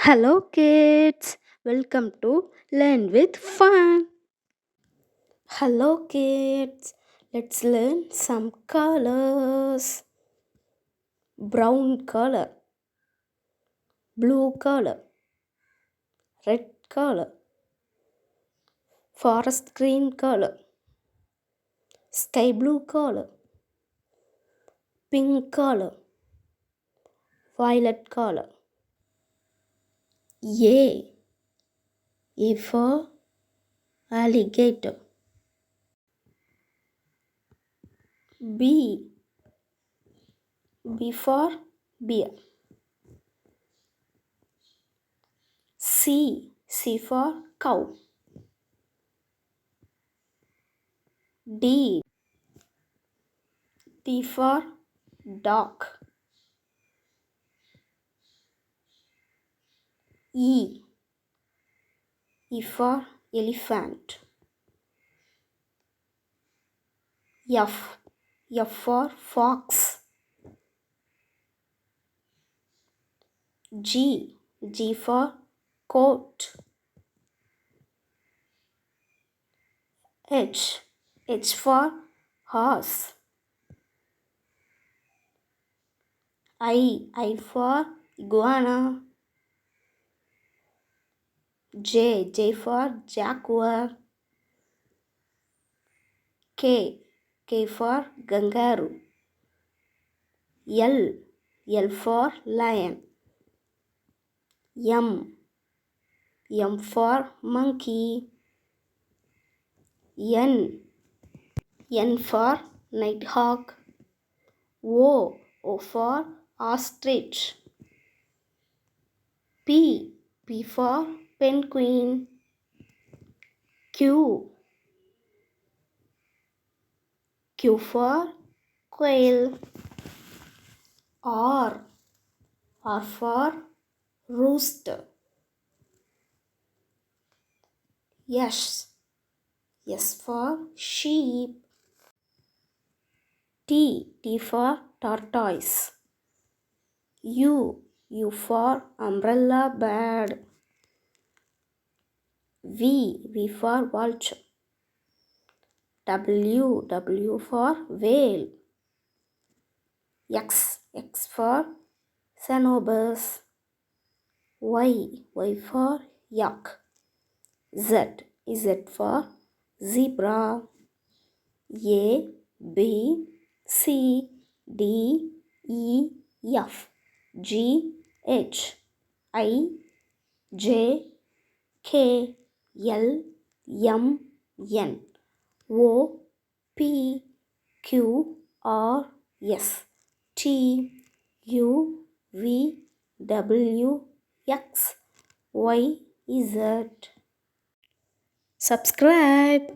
Hello, kids. Welcome to Learn with Fun. Hello, kids. Let's learn some colors: brown color, blue color, red color, forest green color, sky blue color, pink color, violet color. A. A for alligator. B. B for bear. C. C for cow. D. D for dog. E. E for elephant. F. F for fox. G. G for goat. H. H for horse. I. I for iguana. J. J for jaguar. K. K for kangaroo. L. L for lion. M. M for monkey. N. N for nighthawk. O. O for ostrich. P. P for penguin. Q. Q for quail. R. R for rooster. S. S for sheep. T. T for tortoise. U. U for umbrella bird. V. V for vulture. W. W for whale. X. X for xenobus. Y. Y for yak. Z. Z for zebra. A. B. C. D. E. F. G. H. I. J. K. L. M. N. O. P. Q. R. S. T. U. V. W. X. Y. Z. Subscribe.